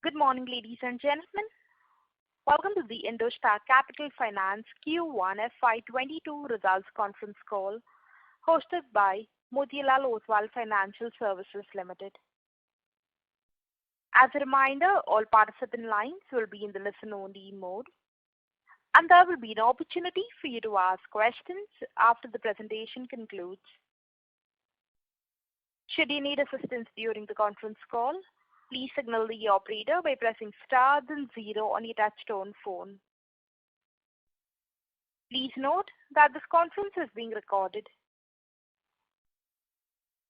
Good morning, ladies and gentlemen. Welcome to the Indostar Capital Finance Q1 FY22 results conference call hosted by Motilal Oswal Financial Services Limited. As a reminder, all participant lines will be in the listen-only mode, and there will be an opportunity for you to ask questions after the presentation concludes. Should you need assistance during the conference call, please signal the operator by pressing star then 0 on your touchtone phone. Please note that this conference is being recorded.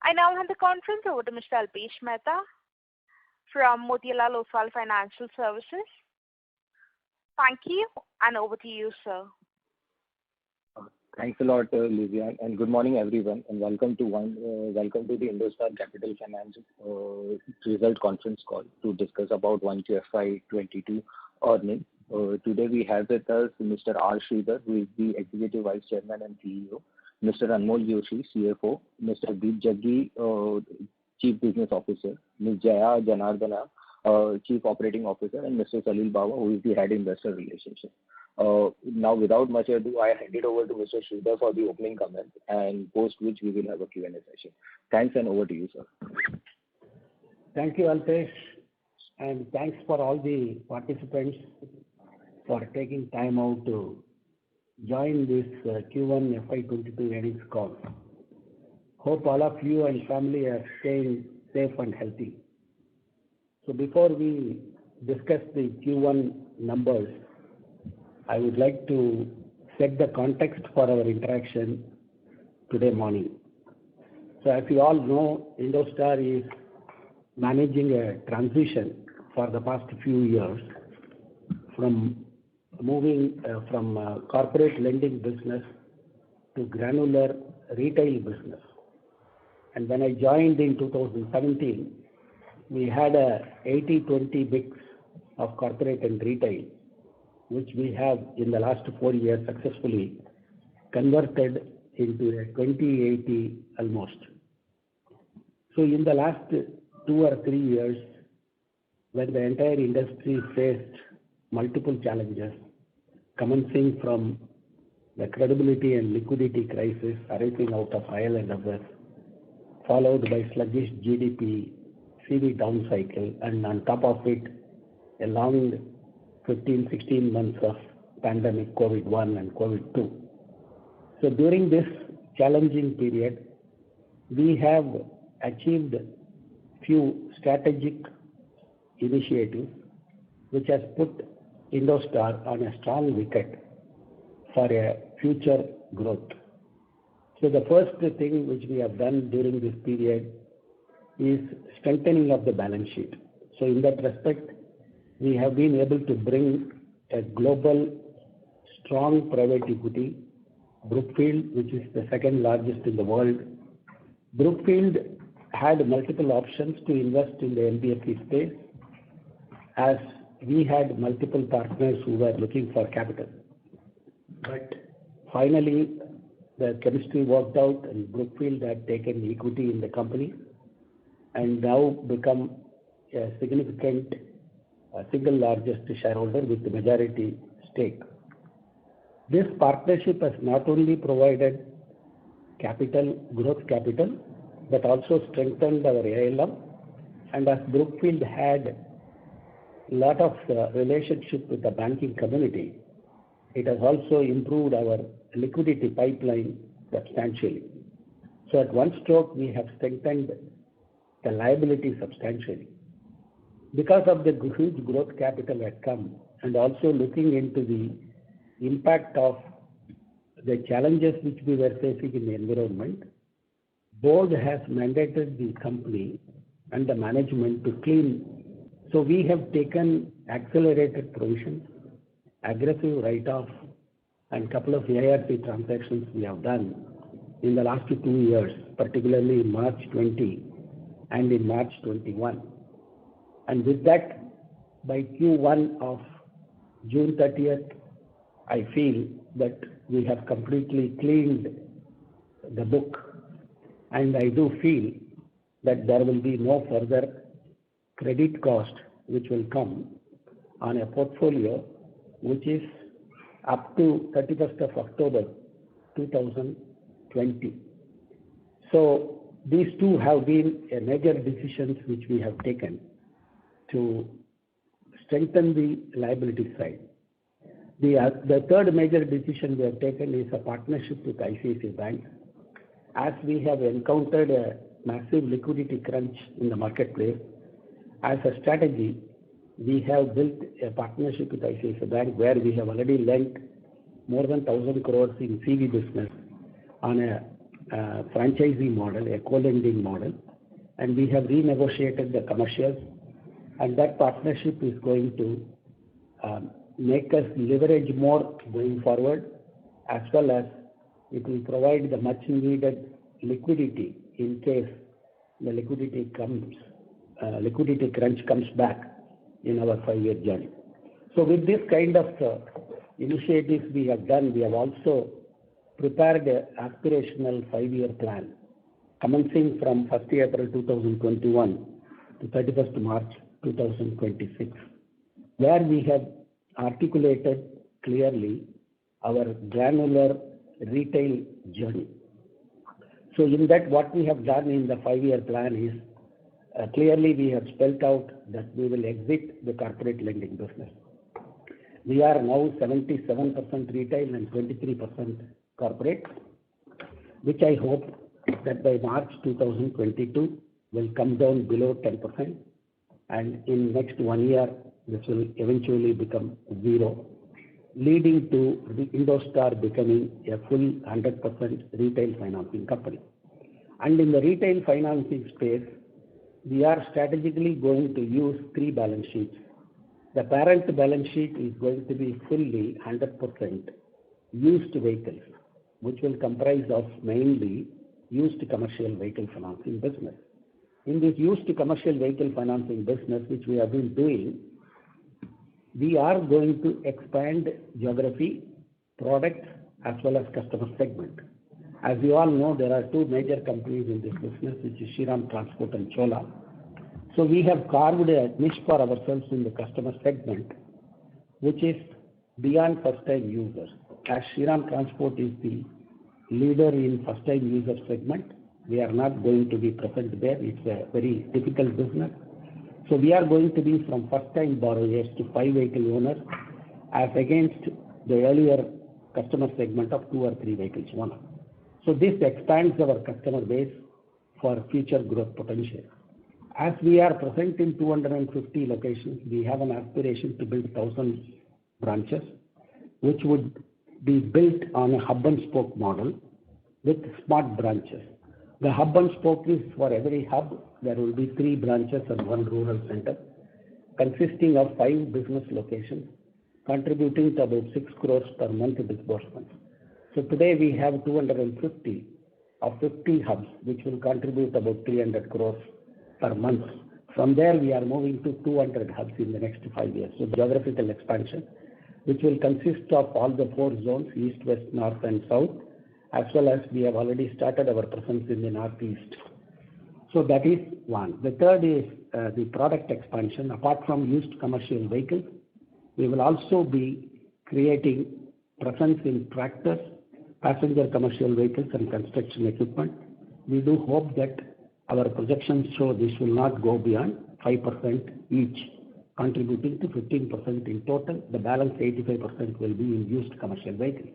I now hand the conference over to Mr. Alpesh Mehta from Motilal Oswal Financial Services. Thank you, and over to you, sir. Thanks a lot, Livia, and good morning, everyone, and welcome to the Indostar Capital Finance result conference call to discuss about 1Q FY22 earnings. Today we have with us Mr. R. Sridhar, who is the Executive Vice Chairman and CEO, Mr. Anmol Joshi, CFO, Mr. Deep Jaggi, Chief Business Officer, Ms. Jaya Janardana, Chief Operating Officer, and Mr. Salil Bawa, who is the Head Investor Relations. Now, without much ado, I hand it over to Mr. Sridhar for the opening comments, and post which we will have a Q&A session. Thanks, and over to you, sir. Thank you, Alpesh, and thanks for all the participants for taking time out to join this Q1 FY22 earnings call. Hope all of you and family are staying safe and healthy. So before we discuss the Q1 numbers, I would like to set the context for our interaction today morning. So as you all know, Indostar is managing a transition for the past few years from moving from corporate lending business to granular retail business. And when I joined in 2017, we had a 80-20 mix of corporate and retail, which we have in the last 4 years successfully converted into a 20-80 almost. So in the last 2 or 3 years, when the entire industry faced multiple challenges, commencing from the credibility and liquidity crisis arising out of IL&FS, followed by sluggish GDP, CV down cycle, and on top of it, a long 15-16 months of pandemic COVID-1 and COVID-2. So during this challenging period, we have achieved few strategic initiatives which has put Indostar on a strong wicket for a future growth. So the first thing which we have done during this period is strengthening of the balance sheet. So in that respect, we have been able to bring a global strong private equity, Brookfield, which is the second largest in the world. Brookfield had multiple options to invest in the NBFC space, as we had multiple partners who were looking for capital. But finally, the chemistry worked out, and Brookfield had taken equity in the company and now become a significant single largest shareholder with the majority stake. This partnership has not only provided capital, growth capital, but also strengthened our ALM. And as Brookfield had a lot of relationship with the banking community, it has also improved our liquidity pipeline substantially. So at one stroke, we have strengthened the liability substantially. Because of the huge growth capital that come, and also looking into the impact of the challenges which we were facing in the environment, board has mandated the company and the management to clean. So we have taken accelerated provisions, aggressive write-off, and couple of ARC transactions we have done in the last 2 years, particularly in March 20 and in March 21. And with that, by Q1 of June 30th, I feel that we have completely cleaned the book, and I do feel that there will be no further credit cost which will come on a portfolio which is up to 31st of October 2020. So these two have been a major decisions which we have taken to strengthen the liability side. The third major decision we have taken is a partnership with ICICI Bank. As we have encountered a massive liquidity crunch in the marketplace, as a strategy, we have built a partnership with ICICI Bank where we have already lent more than 1,000 crores in CV business on a franchising model, a co-lending model, and we have renegotiated the commercials, and that partnership is going to make us leverage more going forward, as well as it will provide the much needed liquidity in case the liquidity crunch comes back in our 5-year journey. So with this kind of initiatives we have done, we have also prepared an aspirational 5-year plan commencing from 1st April 2021 to 31st March 2026, where we have articulated clearly our granular retail journey. So in that, what we have done in the 5-year plan is clearly we have spelled out that we will exit the corporate lending business. We are now 77% retail and 23% corporate, which I hope that by March 2022 will come down below 10%, and in next 1 year this will eventually become zero, leading to the Indostar becoming a full 100% retail financing company. And in the retail financing space, we are strategically going to use 3 balance sheets. The parent balance sheet is going to be fully 100% used vehicles, which will comprise of mainly used commercial vehicle financing business. In this used commercial vehicle financing business, which we have been doing, we are going to expand geography, products, as well as customer segment. As you all know, there are 2 major companies in this business, which is Shriram Transport and Chola. So we have carved a niche for ourselves in the customer segment, which is beyond first-time users. As Shriram Transport is the leader in first-time user segment, we are not going to be present there. It's a very difficult business. So we are going to be from first-time borrowers to 5 vehicle owners, as against the earlier customer segment of 2 or 3 vehicles owners. So this expands our customer base for future growth potential. As we are present in 250 locations, we have an aspiration to build 1,000 branches, which would be built on a hub and spoke model with smart branches. The hub and spoke is for every hub, there will be 3 branches and 1 rural center, consisting of 5 business locations, contributing to about 6 crores per month disbursements. So today we have 250 of 50 hubs, which will contribute about 300 crores per month. From there, we are moving to 200 hubs in the next 5 years. So geographical expansion, which will consist of all the 4 zones, east, west, north, and south, as well as we have already started our presence in the northeast. So that is one. The third is the product expansion. Apart from used commercial vehicles, we will also be creating presence in tractors, passenger commercial vehicles, and construction equipment. We do hope that our projections show this will not go beyond 5% each, contributing to 15% in total. The balance 85% will be in used commercial vehicles.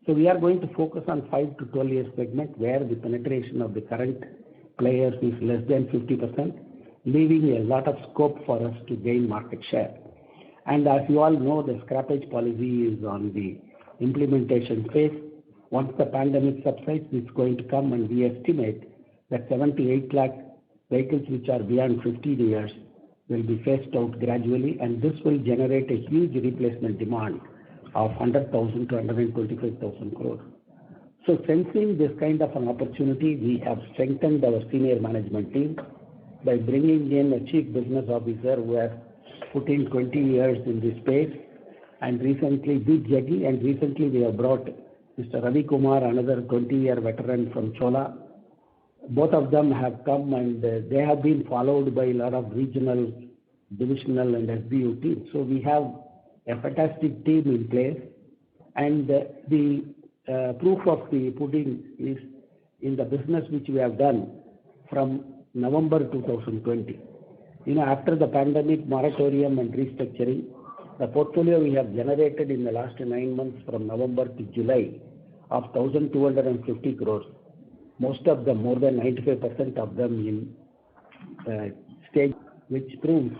So we are going to focus on 5 to 12 year segment where the penetration of the current players is less than 50%, leaving a lot of scope for us to gain market share. And as you all know, the scrappage policy is on the implementation phase. Once the pandemic subsides, it's going to come, and we estimate that 78 lakh vehicles which are beyond 15 years will be phased out gradually, and this will generate a huge replacement demand of 100,000 to 125,000 crores. So sensing this kind of an opportunity, we have strengthened our senior management team by bringing in a chief business officer who has put in 20 years in this space, and recently Deep Jaggi, and recently we have brought Mr. Ravi Kumar, another 20-year veteran from Chola. Both of them have come, and they have been followed by a lot of regional divisional and SBU team. So we have a fantastic team in place, and the proof of the pudding is in the business which we have done from November 2020. After the pandemic moratorium and restructuring, the portfolio we have generated in the last 9 months from November to July of 1,250 crores, most of them, more than 95% of them in stage, which proves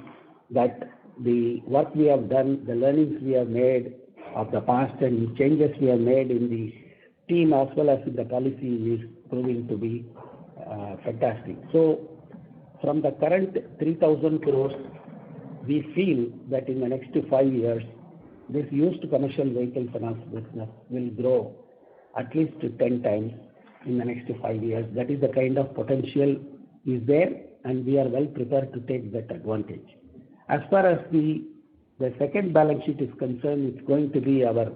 that the work we have done, the learnings we have made of the past and changes we have made in the team as well as in the policy is proving to be fantastic. So from the current 3,000 crores, we feel that in the next 5 years, this used commercial vehicle finance business will grow at least 10 times in the next 5 years. That is the kind of potential is there, and we are well prepared to take that advantage. As far as the second balance sheet is concerned, it's going to be our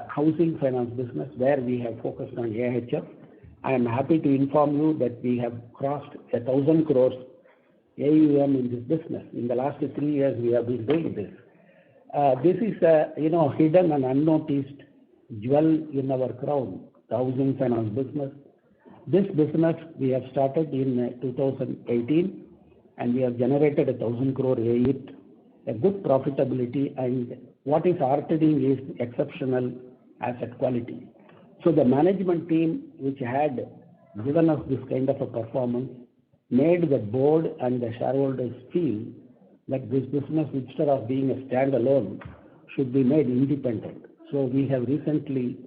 housing finance business, where we have focused on AHF. I am happy to inform you that we have crossed 1,000 crores AUM in this business. In the last 3 years, we have been doing this. This is a hidden and unnoticed jewel in our crown, the housing finance business. This business we have started in 2018, and we have generated 1,000 crore AUM, a good profitability, and what is heartening is exceptional asset quality. So the management team, which had given us this kind of a performance, made the board and the shareholders feel that this business, instead of being a standalone, should be made independent. So we have recently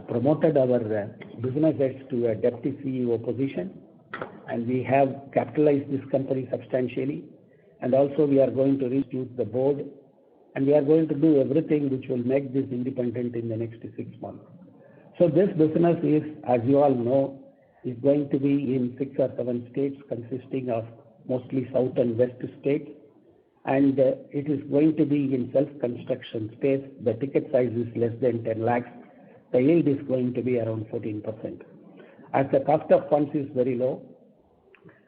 promoted our business heads to a deputy CEO position, and we have capitalized this company substantially. And also we are going to reduce the board, and we are going to do everything which will make this independent in the next 6 months. So this business is, as you all know, is going to be in 6 or 7 states, consisting of mostly south and west states, and it is going to be in self-construction space. The ticket size is less than 10 lakhs. The yield is going to be around 14%. As the cost of funds is very low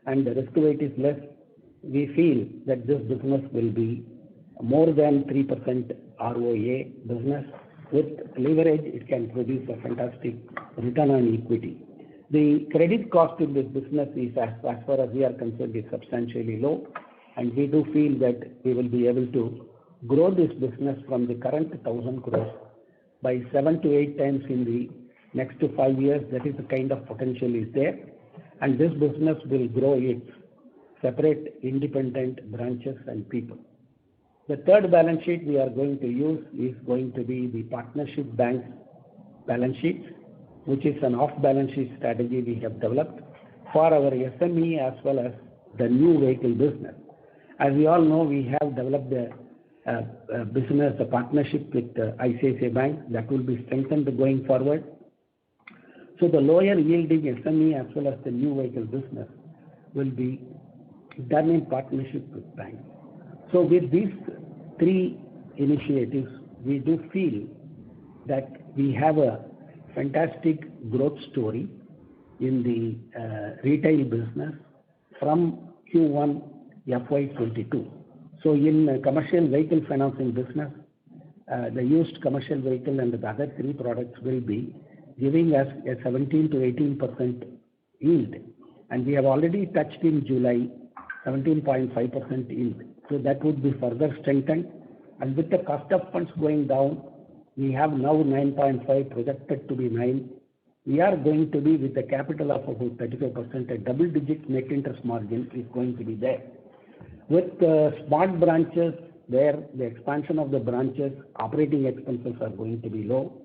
and the risk weight is less, we feel that this business will be more than 3% ROA business. With leverage, it can produce a fantastic return on equity. The credit cost in this business is, as far as we are concerned, is substantially low, and we do feel that we will be able to grow this business from the current 1,000 crores by 7 to 8 times in the next 5 years. That is the kind of potential is there, and this business will grow its separate independent branches and people. The third balance sheet we are going to use is going to be the partnership bank balance sheet, which is an off-balance sheet strategy we have developed for our SME as well as the new vehicle business. As we all know, we have developed a business, a partnership with ICICI Bank that will be strengthened going forward. So the lower yielding SME as well as the new vehicle business will be done in partnership with banks. So with these 3 initiatives, we do feel that we have a fantastic growth story in the retail business from Q1 FY22. So in commercial vehicle financing business, the used commercial vehicle and the other 3 products will be giving us a 17 to 18% yield, and we have already touched in July 17.5% yield. So that would be further strengthened, and with the cost of funds going down, we have now 9.5 projected to be 9. We are going to be with a capital of about 35%, a double-digit net interest margin is going to be there. With smart branches, where the expansion of the branches, operating expenses are going to be low,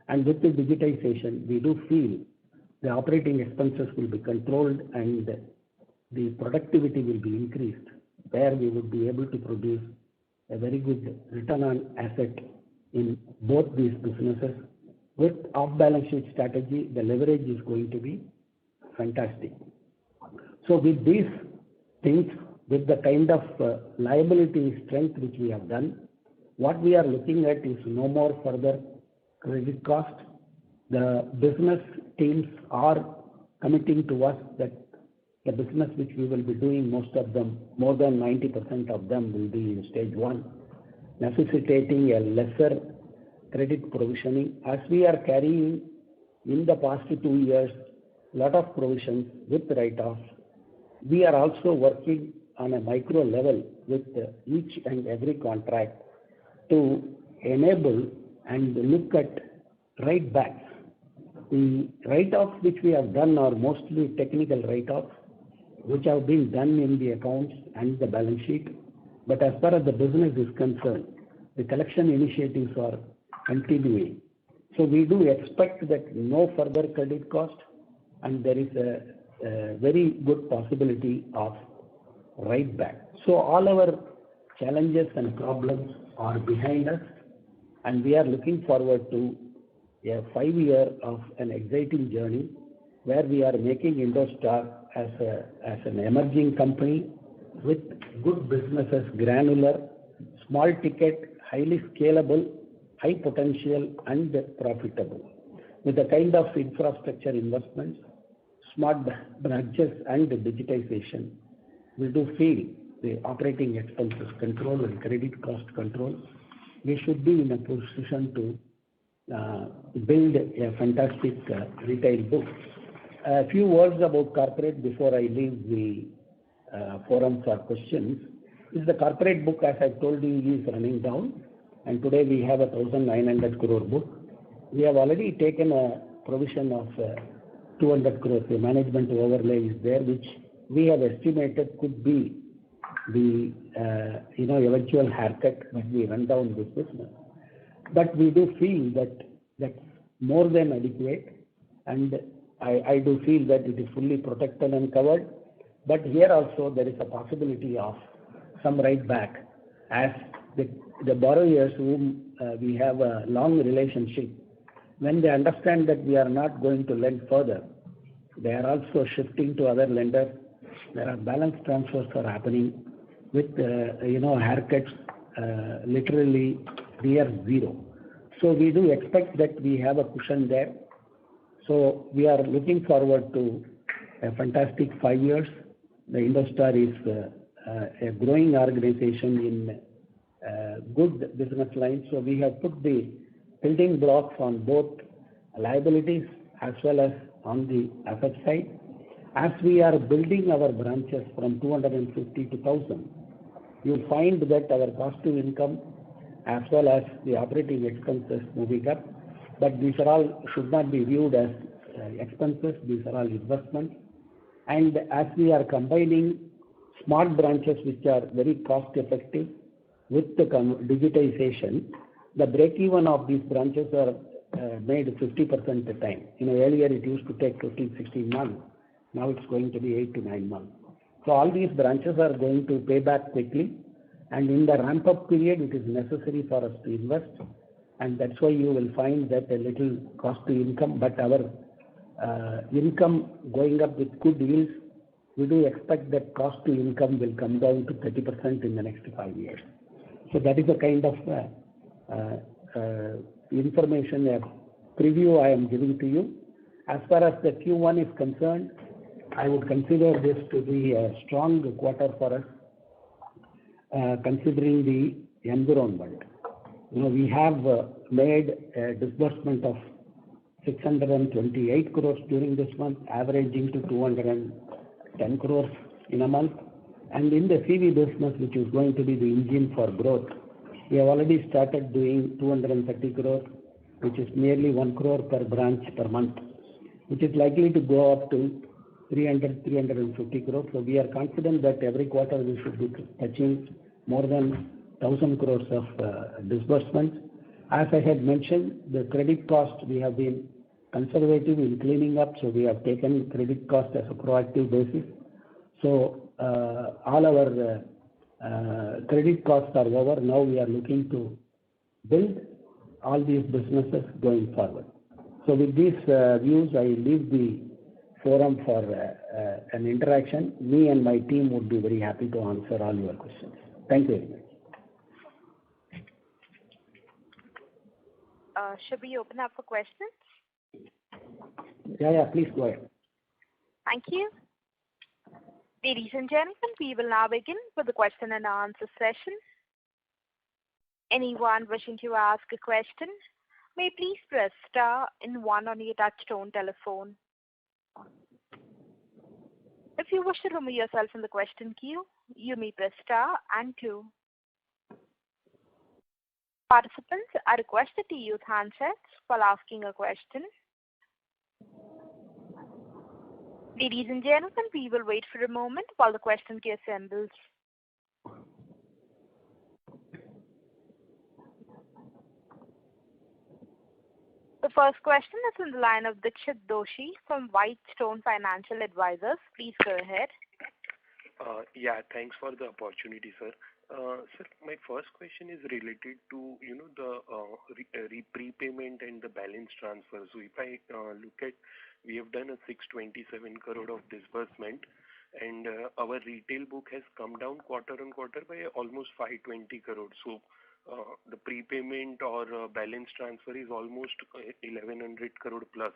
and with the digitization, we do feel the operating expenses will be controlled and the productivity will be increased, where we would be able to produce a very good return on asset in both these businesses. With off-balance sheet strategy, the leverage is going to be fantastic. So with these things, with the kind of liability strength which we have done, what we are looking at is no more further credit cost. The business teams are committing to us that The business which we will be doing, most of them, more than 90% of them will be in stage 1, necessitating a lesser credit provisioning. As we are carrying in the past 2 years lot of provisions with write-offs, we are also working on a micro level with each and every contract to enable and look at write-backs. The write-offs which we have done are mostly technical write-offs, which have been done in the accounts and the balance sheet. But as far as the business is concerned, the collection initiatives are continuing. So we do expect that no further credit cost, and there is a very good possibility of write-back. So all our challenges and problems are behind us, and we are looking forward to a 5-year of an exciting journey where we are making Indostar as an emerging company with good businesses, granular, small ticket, highly scalable, high potential and profitable. With the kind of infrastructure investments, smart branches and digitization, we do feel the operating expenses control and credit cost control, we should be in a position to build a fantastic retail book. A few words about corporate before I leave the forum for questions. Is the corporate book, as I told you, is running down, and today we have a 1,900 crore book. We have already taken a provision of 200 crores. The management overlay is there, which we have estimated could be the eventual haircut when we run down this business. But we do feel that that's more than adequate, and I do feel that it is fully protected and covered. But here also there is a possibility of some write back, as the borrowers whom we have a long relationship, when they understand that we are not going to lend further, they are also shifting to other lenders. There are balance transfers are happening with haircuts literally near zero. So we do expect that we have a cushion there. So we are looking forward to a fantastic 5 years. The Indostar is a growing organization in good business lines. So we have put the building blocks on both liabilities as well as on the asset side. As we are building our branches from 250 to 1,000, you find that our cost to income as well as the operating expenses moving up. But these are all should not be viewed as expenses. These are all investments. And as we are combining smart branches, which are very cost effective, with the digitization, the break-even of these branches are made 50% the time. Earlier it used to take 15, 16 months. Now it's going to be 8 to 9 months. So all these branches are going to pay back quickly, and in the ramp-up period, it is necessary for us to invest, and that's why you will find that a little cost to income, but our income going up with good yields. We do expect that cost to income will come down to 30% in the next 5 years. So that is the kind of information, a preview I am giving to you. As far as the Q1 is concerned, I would consider this to be a strong quarter for us, considering the environment. We have made a disbursement of 628 crores during this month, averaging to 210 crores in a month. And in the CV business, which is going to be the engine for growth, we have already started doing 230 crores, which is nearly 1 crore per branch per month, which is likely to go up to 350 crores. So we are confident that every quarter we should be touching more than 1,000 crores of disbursements. As I had mentioned, the credit cost, we have been conservative in cleaning up, so we have taken credit cost as a proactive basis. So all our credit costs are over. Now we are looking to build all these businesses going forward. So with these views, I leave the forum for an interaction. Me and my team would be very happy to answer all your questions. Thank you very much. Should we open up for questions? Yeah, please go ahead. Thank you. Ladies and gentlemen, we will now begin with the question and answer session. Anyone wishing to ask a question may please press star and one on your touchtone telephone. If you wish to remove yourself from the question queue, you may press star and two. Participants are requested to use handsets while asking a question. Ladies and gentlemen, we will wait for a moment while the question queue assembles. The first question is on the line of Dikshit Doshi from Whitestone Financial Advisors. Please go ahead. Yeah, thanks for the opportunity, sir. Sir, my first question is related to the prepayment and the balance transfer. So if I look at, we have done a 627 crore of disbursement, and our retail book has come down quarter on quarter by almost 520 crore. So the prepayment or balance transfer is almost 1100 crore plus.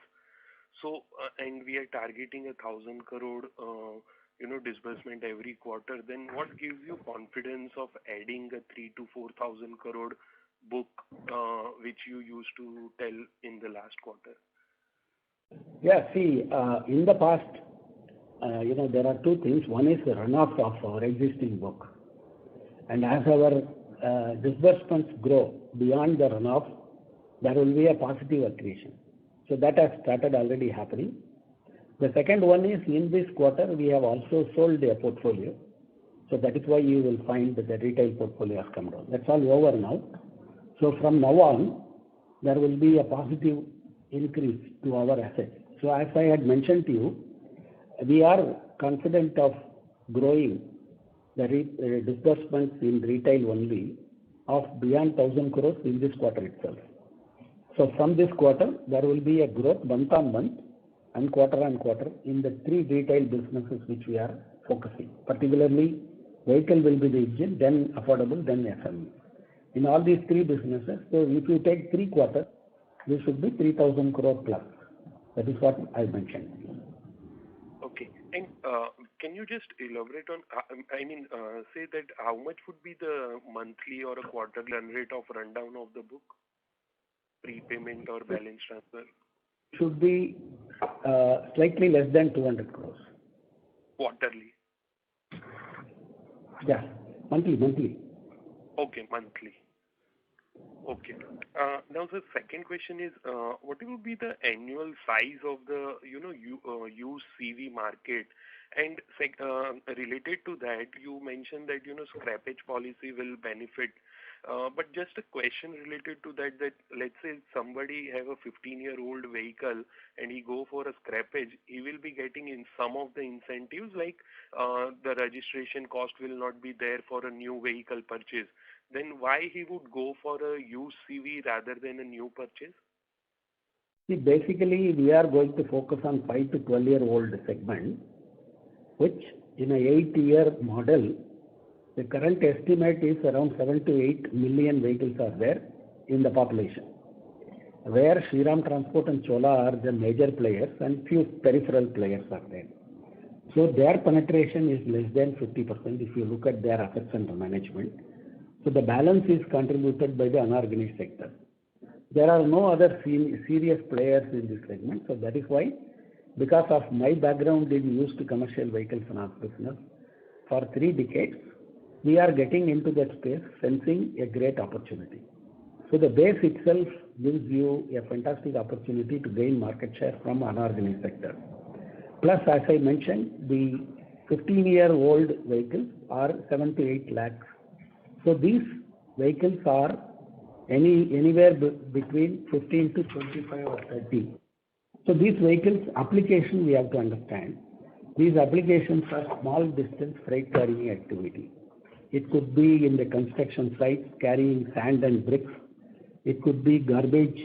So and we are targeting 1,000 crore disbursement every quarter. Then what gives you confidence of adding a 3 to 4,000 crore book which you used to tell in the last quarter? Yeah, see, in the past, there are two things. One is the runoff of our existing book. And as our disbursements grow beyond the runoff, there will be a positive accretion. So that has started already happening. The second one is in this quarter, we have also sold a portfolio. So that is why you will find that the retail portfolio has come down. That's all over now. So from now on, there will be a positive increase to our assets. So as I had mentioned to you, we are confident of growing the disbursements in retail only of beyond 1,000 crores in this quarter itself. So from this quarter, there will be a growth month on month and quarter on quarter in the three retail businesses which we are focusing. Particularly, vehicle will be the engine, then affordable, then SME. In all these three businesses, so if you take 3 quarters, this should be 3,000 crore plus. That is what I mentioned. Okay. And can you just elaborate on, say that how much would be the monthly or a quarterly run rate of rundown of the book? Prepayment or balance transfer? Should be slightly less than 200 crores. Quarterly? Yeah, monthly. Okay, monthly. Okay. Now the second question is, what will be the annual size of the used CV market? And related to that, you mentioned that scrappage policy will benefit. But just a question related to that let's say somebody have a 15-year-old vehicle and he go for a scrappage, he will be getting in some of the incentives like the registration cost will not be there for a new vehicle purchase. Then why he would go for a used CV rather than a new purchase? See, basically, we are going to focus on 5 to 12-year-old segment, which in a 8-year model, the current estimate is around 7 to 8 million vehicles are there in the population, where Shriram Transport and Chola are the major players and few peripheral players are there. So their penetration is less than 50% if you look at their assets under management. So the balance is contributed by the unorganized sector. There are no other serious players in this segment. So that is why, because of my background in used commercial vehicle finance business for 3 decades, we are getting into that space, sensing a great opportunity. So the base itself gives you a fantastic opportunity to gain market share from unorganized sector. Plus, as I mentioned, the 15-year-old vehicles are 7 to 8 lakhs. So these vehicles are anywhere between 15 to 25 or 30. So these vehicles, application we have to understand. These applications are small distance freight carrying activity. It could be in the construction sites carrying sand and bricks. It could be garbage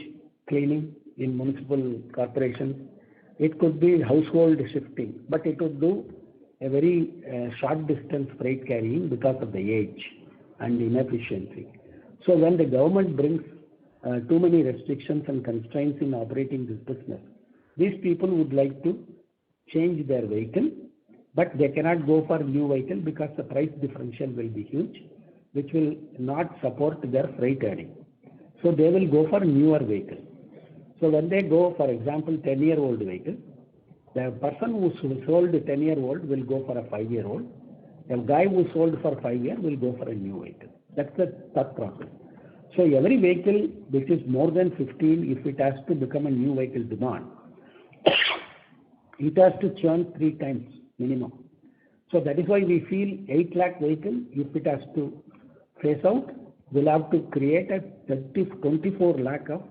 cleaning in municipal corporations. It could be household shifting, but it would do a very short distance freight carrying because of the age and inefficiency. So when the government brings too many restrictions and constraints in operating this business, these people would like to change their vehicle. but they cannot go for new vehicle because the price differential will be huge, which will not support their freight earning. So they will go for newer vehicle. So when they go, for example, 10-year-old vehicle, the person who sold the 10-year-old will go for a 5-year-old. The guy who sold for 5 years will go for a new vehicle. That's the thought process. So every vehicle which is more than 15, if it has to become a new vehicle demand, it has to churn 3 times minimum. So that is why we feel 8 lakh vehicle, if it has to phase out, we'll have to create a 24 lakh of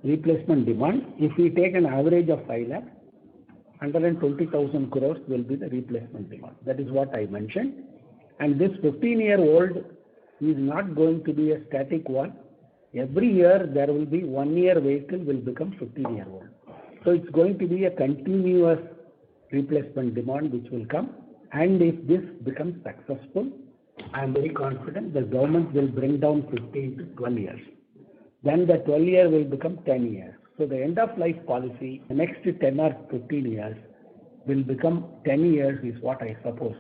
replacement demand. If we take an average of 5 lakh, 120,000 crores will be the replacement demand. That is what I mentioned. And this 15-year-old is not going to be a static one. Every year there will be 1-year vehicle will become 15-year-old. So it's going to be a continuous replacement demand which will come. And if this becomes successful, I am very confident the government will bring down 15 to 12 years. Then the 12 year will become 10 years. So the end of life policy, the next 10 or 15 years will become 10 years is what I suppose.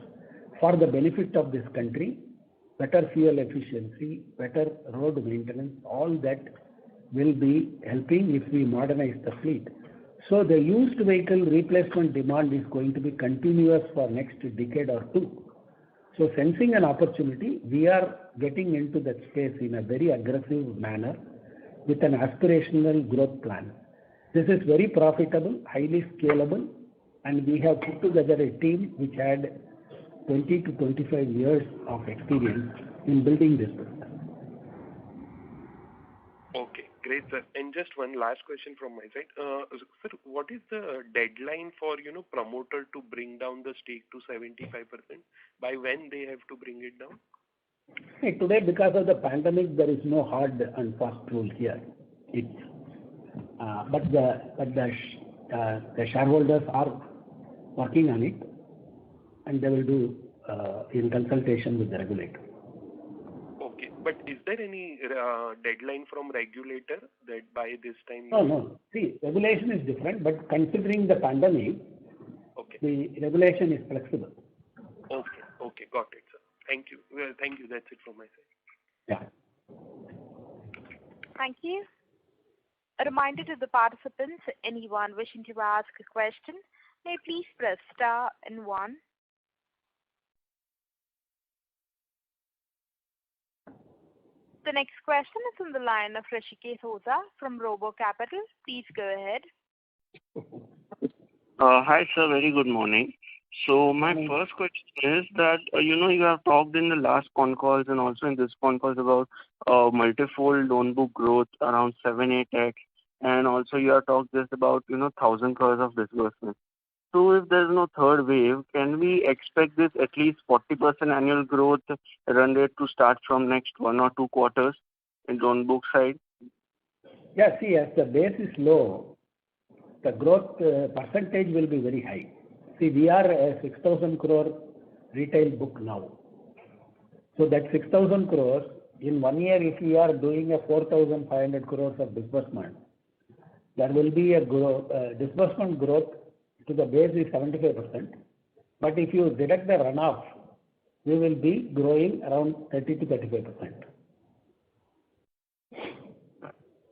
For the benefit of this country, better fuel efficiency, better road maintenance, all that will be helping if we modernize the fleet. So the used vehicle replacement demand is going to be continuous for next decade or 2. So sensing an opportunity, we are getting into that space in a very aggressive manner with an aspirational growth plan. This is very profitable, highly scalable, and we have put together a team which had 20 to 25 years of experience in building this business. Okay, great, sir. And just one last question from my side. Sir, what is the deadline for, promoter to bring down the stake to 75%? By when they have to bring it down? Today, because of the pandemic, there is no hard and fast rule here. But the shareholders are working on it, and they will do in consultation with the regulator. Okay, but is there any deadline from regulator that by this time? No. See, regulation is different, but considering the pandemic, okay, the regulation is flexible. Okay, got it, sir. Thank you. Well, thank you. That's it from my side. Yeah. Thank you. A reminder to the participants, anyone wishing to ask a question, may please press star and 1. The next question is on the line of Rishikesh Oza from Robo Capital. Please go ahead. Hi, sir. Very good morning. So my first question is that, you have talked in the last con calls and also in this con calls about multifold loan book growth around 7-8x, and also you have talked just about, 1,000 crores of disbursement. So if there's no third wave, can we expect this at least 40% annual growth run rate to start from next 1 or 2 quarters in loan book side? Yeah, see, as the base is low, the growth percentage will be very high. See, we are a 6,000 crore retail book now. So that 6,000 crores, in 1 year, if we are doing a 4,500 crores of disbursement, there will be a disbursement growth to the base is 75%. But if you deduct the runoff, we will be growing around 30 to 35%.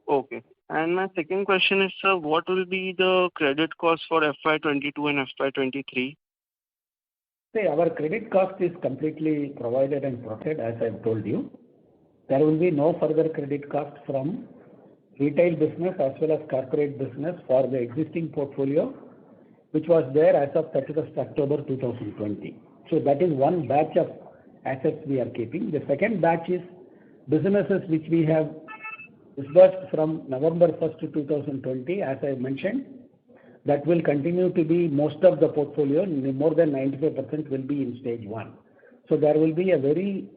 Okay. And my second question is, sir, what will be the credit cost for FY22 and FY23? See, our credit cost is completely provided and protected, as I've told you. There will be no further credit cost from retail business as well as corporate business for the existing portfolio, which was there as of 31st October 2020. So that is one batch of assets we are keeping. The second batch is businesses which we have disbursed from November 1st, 2020, as I mentioned. That will continue to be most of the portfolio, more than 95% will be in stage 1. So there will be a very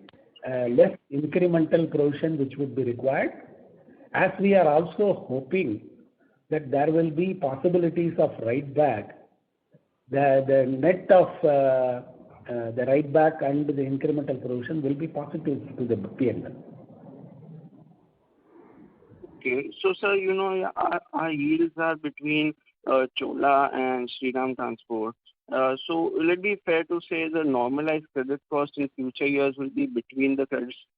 less incremental provision which would be required. As we are also hoping that there will be possibilities of write back, the net of the write back and the incremental provision will be positive to the P&L. Okay. So, sir, our yields are between Chola and Shriram Transport. So will it be fair to say the normalized credit cost in future years will be between the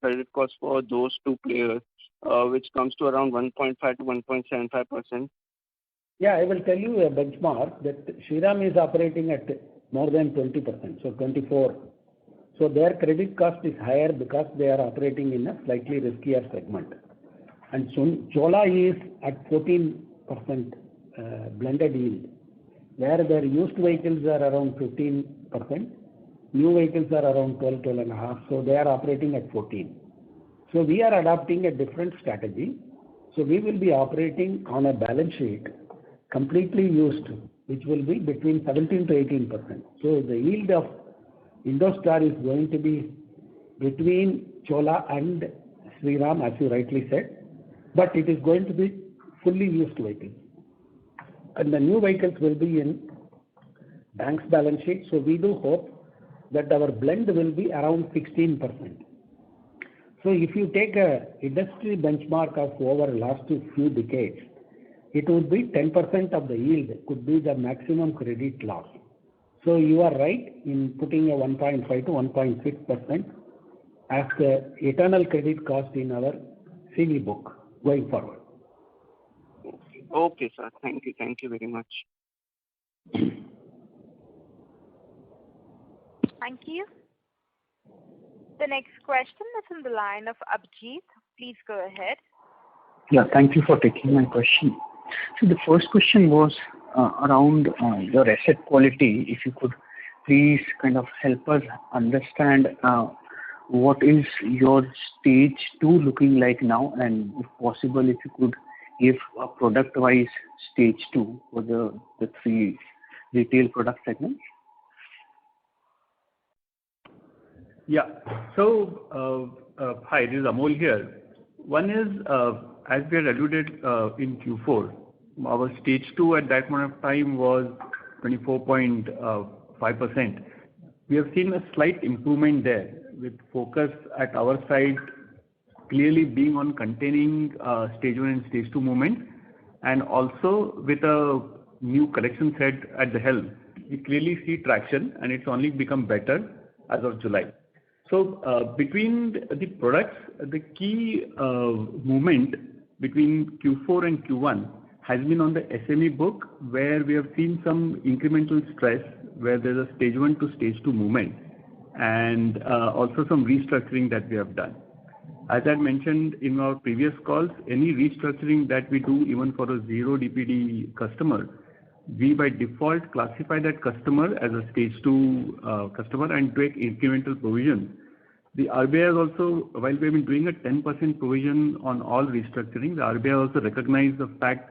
credit cost for those two players, which comes to around 1.5 to 1.75%? Yeah, I will tell you a benchmark that Shriram is operating at more than 20%, so 24. So their credit cost is higher because they are operating in a slightly riskier segment. And Chola is at 14% blended yield, where their used vehicles are around 15%, new vehicles are around 12, 12.5, so they are operating at 14. So we are adopting a different strategy. So we will be operating on a balance sheet completely used, which will be between 17 to 18%. So the yield of Indostar is going to be between Chola and Shriram, as you rightly said, but it is going to be fully used vehicles. And the new vehicles will be in bank's balance sheet. So we do hope that our blend will be around 16%. So if you take a industry benchmark of over last few decades, it would be 10% of the yield could be the maximum credit loss. So you are right in putting a 1.5 to 1.6% as the eternal credit cost in our CV book going forward. Okay, sir. Thank you. Thank you very much. Thank you. The next question is on the line of Abhijit. Please go ahead. Yeah, thank you for taking my question. So the first question was around your asset quality. If you could please kind of help us understand what is your stage 2 looking like now, and if possible, if you could give a product-wise stage 2 for the three retail product segments. Yeah. So, hi, this is Amol here. One is, as we had alluded in Q4, our stage 2 at that point of time was 24.5%. We have seen a slight improvement there, with focus at our side clearly being on containing stage 1 and stage 2 movement, and also with a new collection head at the helm. We clearly see traction, and it's only become better as of July. So between the products, the key movement between Q4 and Q1 has been on the SME book, where we have seen some incremental stress, where there's a stage 1 to stage 2 movement, and also some restructuring that we have done. As I mentioned in our previous calls, any restructuring that we do, even for a zero DPD customer, we by default classify that customer as a stage 2 customer and take incremental provision. The RBI has also, while we have been doing a 10% provision on all restructuring, the RBI also recognized the fact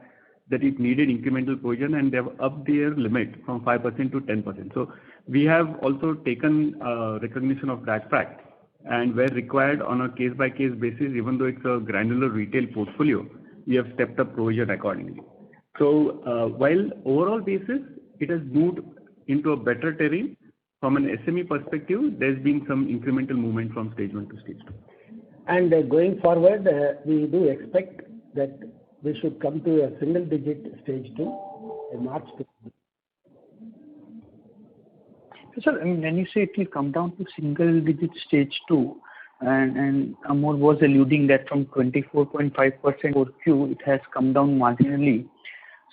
that it needed incremental provision, and they have upped their limit from 5% to 10%. So we have also taken recognition of that fact, and where required on a case-by-case basis, even though it's a granular retail portfolio, we have stepped up provision accordingly. So while overall basis, it has moved into a better terrain, from an SME perspective, there's been some incremental movement from stage 1 to stage 2. And going forward, we do expect that we should come to a single-digit stage 2 in March. Sir, when you say it will come down to single-digit stage 2, and Amol was alluding that from 24.5% for Q, it has come down marginally.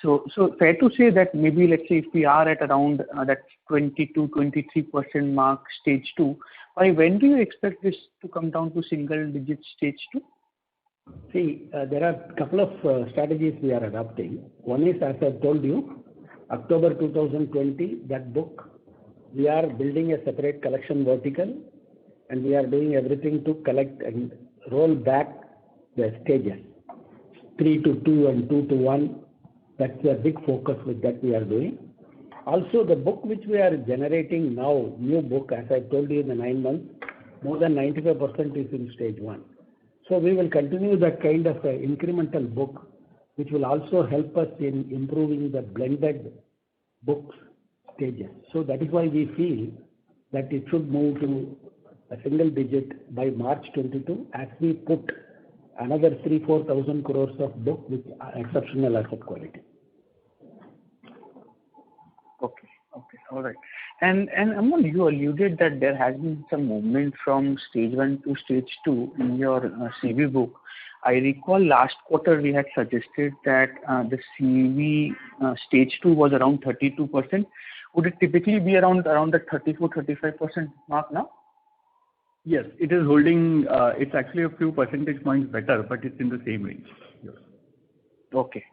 So fair to say that maybe, let's say, if we are at around that 22-23% mark stage 2, by when do you expect this to come down to single-digit stage 2? See, there are a couple of strategies we are adopting. One is, as I told you, October 2020, that book, we are building a separate collection vertical, and we are doing everything to collect and roll back the stages, 3 to 2 and 2 to 1. That's a big focus with that we are doing. Also, the book which we are generating now, new book, as I told you in the 9 months, more than 95% is in stage 1. So we will continue that kind of incremental book, which will also help us in improving the blended books stages. So that is why we feel that it should move to a single digit by March 22, as we put another 3,000-4,000 crores of book with exceptional asset quality. Okay, all right. And Amol, you alluded that there has been some movement from stage 1 to stage 2 in your CV book. I recall last quarter we had suggested that the CV stage 2 was around 32%. Would it typically be around the 34-35% mark now? Yes, it is holding. It's actually a few percentage points better, but it's in the same range. Yes. Okay.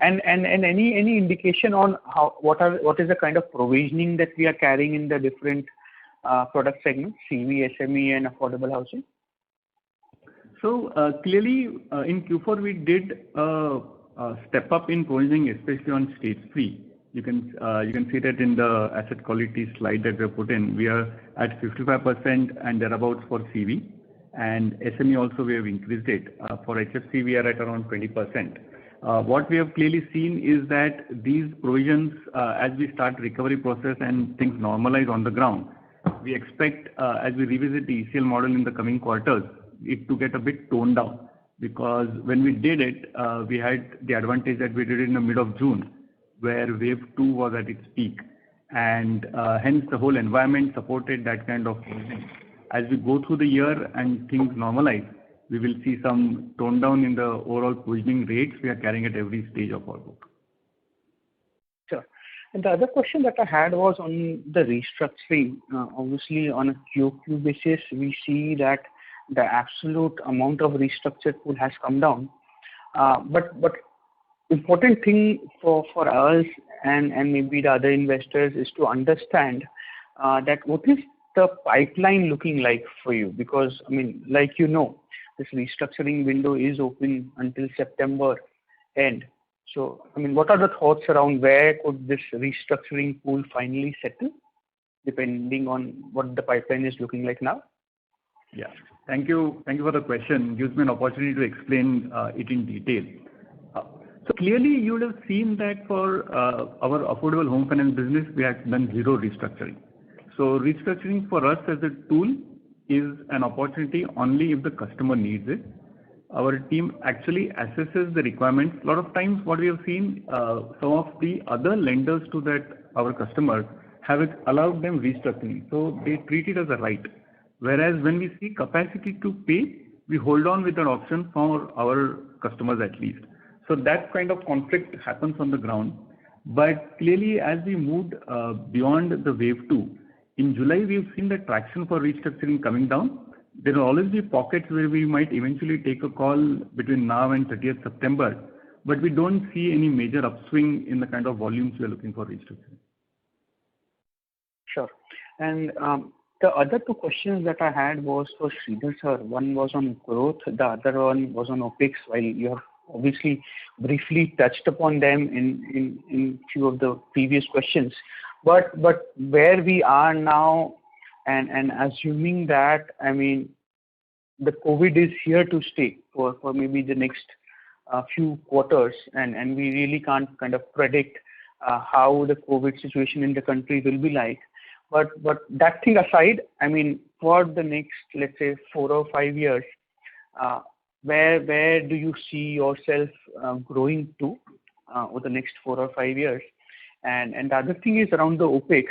And any indication on what is the kind of provisioning that we are carrying in the different product segments, CV, SME, and affordable housing? So clearly, in Q4 we did step up in provisioning, especially on stage 3. You can see that in the asset quality slide that we have put in. We are at 55% and thereabouts for CV, and SME also we have increased it. For HFC we are at around 20%. What we have clearly seen is that these provisions, as we start recovery process and things normalize on the ground, we expect as we revisit the ECL model in the coming quarters, it to get a bit toned down. Because when we did it, we had the advantage that we did it in the mid of June, where wave 2 was at its peak, and hence the whole environment supported that kind of provisioning. As we go through the year and things normalize, we will see some tone down in the overall provisioning rates we are carrying at every stage of our book. Sure. And the other question that I had was on the restructuring. Obviously, on a QOQ basis, we see that the absolute amount of restructured pool has come down. But important thing for us and maybe the other investors is to understand that what is the pipeline looking like for you? Because, I mean, like this restructuring window is open until September end. So, I mean, what are the thoughts around where could this restructuring pool finally settle, depending on what the pipeline is looking like now? Yeah. Thank you for the question. It gives me an opportunity to explain it in detail. So clearly, you would have seen that for our affordable home finance business, we have done zero restructuring. So restructuring for us as a tool is an opportunity only if the customer needs it. Our team actually assesses the requirements. A lot of times what we have seen, some of the other lenders to that our customers have allowed them restructuring. So they treat it as a right. Whereas when we see capacity to pay, we hold on with an option for our customers at least. So that kind of conflict happens on the ground. But clearly, as we moved beyond the wave 2, in July, we've seen the traction for restructuring coming down. There will always be pockets where we might eventually take a call between now and 30th September, but we don't see any major upswing in the kind of volumes we are looking for restructuring. Sure. And the other two questions that I had was for Sridhar sir. One was on growth, the other one was on OPEX, while you have obviously briefly touched upon them in few of the previous questions. But where we are now, and assuming that, I mean, the COVID is here to stay for maybe the next few quarters, and we really can't kind of predict how the COVID situation in the country will be like. But that thing aside, I mean, for the next, let's say, 4 or 5 years, where do you see yourself growing to over the next 4 or 5 years? And the other thing is around the OPEX.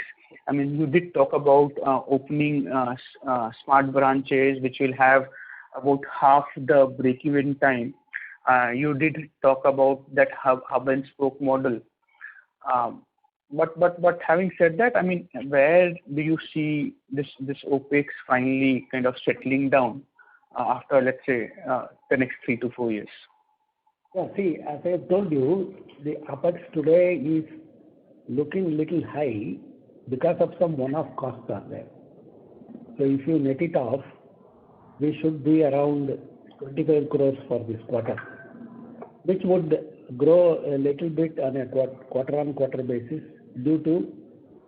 I mean, you did talk about opening smart branches, which will have about half the break-even time. You did talk about that hub and spoke model. But having said that, I mean, where do you see this OPEX finally kind of settling down after, let's say, the next 3 to 4 years? Yeah, see, as I have told you, the OPEX today is looking little high because of some one-off costs are there. So if you net it off, we should be around 25 crores for this quarter, which would grow a little bit on a quarter-on-quarter basis due to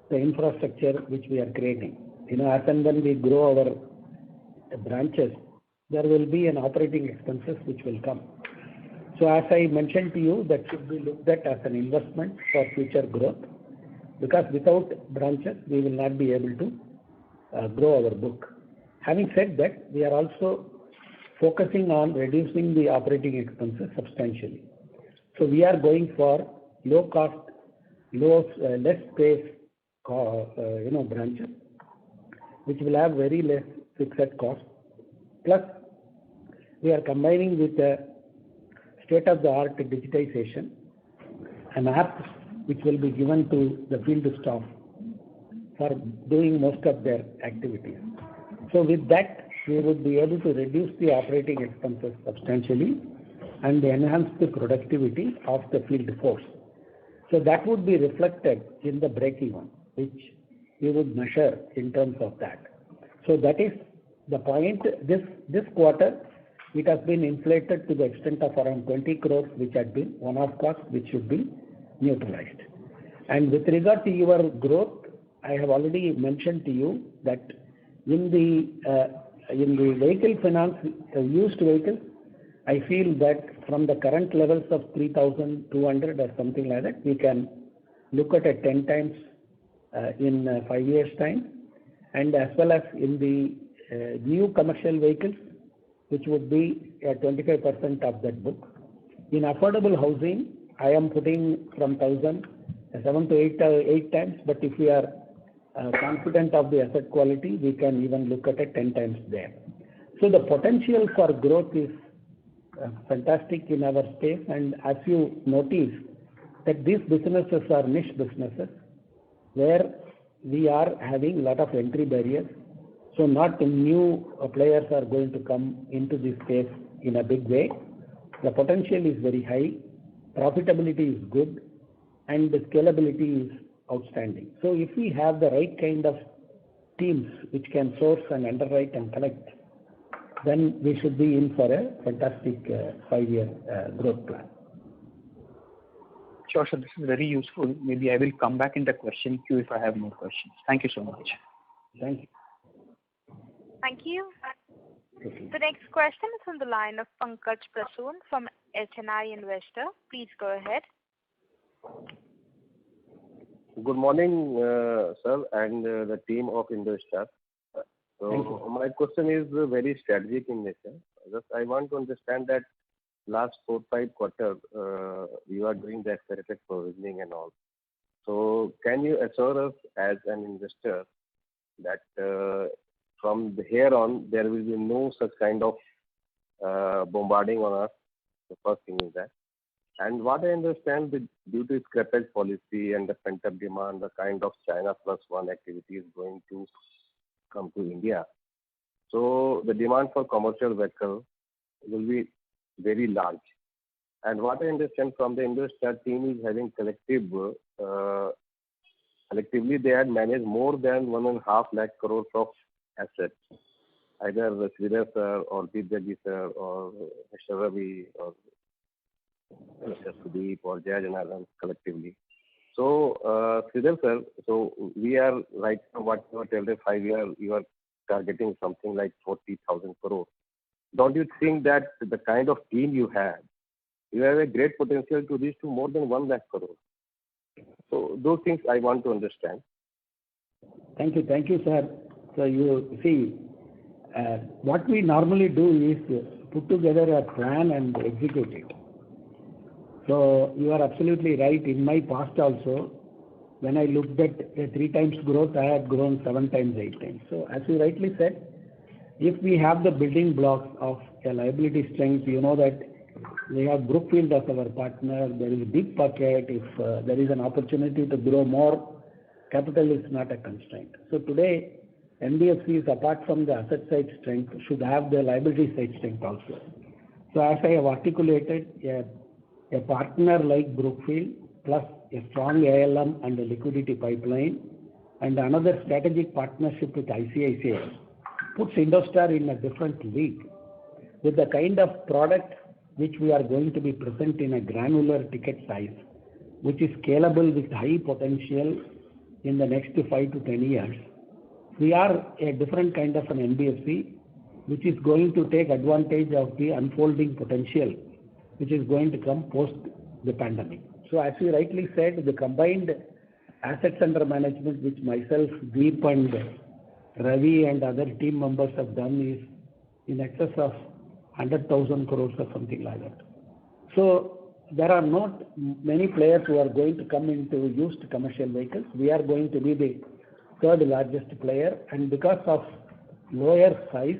the infrastructure which we are creating. As and when we grow our branches, there will be an operating expenses which will come. So as I mentioned to you, that should be looked at as an investment for future growth, because without branches, we will not be able to grow our book. Having said that, we are also focusing on reducing the operating expenses substantially. So we are going for low cost, less space, branches, which will have very less fixed cost. Plus, we are combining with the state-of-the-art digitization, an app which will be given to the field staff for doing most of their activities. So with that, we would be able to reduce the operating expenses substantially and enhance the productivity of the field force. So that would be reflected in the break-even, which we would measure in terms of that. So that is the point. This quarter, it has been inflated to the extent of around 20 crores, which had been one-off cost, which should be neutralized. And with regard to your growth, I have already mentioned to you that in the vehicle finance, used vehicles, I feel that from the current levels of 3,200 or something like that, we can look at it 10 times in 5 years' time, and as well as in the new commercial vehicles, which would be 25% of that book. In affordable housing, I am putting from 7 to 8 times, but if we are confident of the asset quality, we can even look at it 10 times there. So the potential for growth is fantastic in our space, and as you notice that these businesses are niche businesses where we are having a lot of entry barriers. So not new players are going to come into this space in a big way. The potential is very high, profitability is good, and the scalability is outstanding. So if we have the right kind of teams which can source and underwrite and collect, then we should be in for a fantastic 5-year growth plan. Sure, sir. This is very useful. Maybe I will come back in the question queue if I have more questions. Thank you so much. Thank you. Thank you. The next question is on the line of Pankaj Prasoon from HNI Investor. Please go ahead. Good morning, sir, and the team of IndoStar. So my question is very strategic in nature. Just I want to understand that last 4-5 quarters, you are doing the accelerated provisioning and all. So can you assure us as an investor that from here on there will be no such kind of bombarding on us? The first thing is that. And what I understand, due to scrappage policy and the pent-up demand, the kind of China Plus One activity is going to come to India. So the demand for commercial vehicle will be very large. And what I understand from the IndoStar team is having collectively they had managed more than 1.5 lakh crores of assets. Either Sridhar sir or Divyaji sir or Mr. Ravi or Mr. Sudeep or Jay Janardhan collectively. So, Sridhar sir, so we are right now, what you tell the 5 year, you are targeting something like 40,000 crores. Don't you think that the kind of team you have a great potential to reach to more than 1 lakh crores? So those things I want to understand. Thank you, sir. So you see, what we normally do is put together a plan and execute it. So you are absolutely right. In my past also, when I looked at a 3 times growth, I had grown 7 times, 8 times. So as you rightly said, if we have the building blocks of a liability strength, you know that we have Brookfield as our partner, there is a big pocket. If there is an opportunity to grow more, capital is not a constraint. So today, NBFCs, apart from the asset side strength, should have the liability side strength also. So as I have articulated, a partner like Brookfield plus a strong ALM and a liquidity pipeline and another strategic partnership with ICICI puts IndoStar in a different league with the kind of product which we are going to be present in a granular ticket size, which is scalable with high potential in the next 5 to 10 years. We are a different kind of an NBFC which is going to take advantage of the unfolding potential which is going to come post the pandemic. So as you rightly said, the combined assets under management which myself, Deep and Ravi and other team members have done is in excess of 100,000 crores or something like that. So there are not many players who are going to come into used commercial vehicles. We are going to be the third largest player, and because of lower size,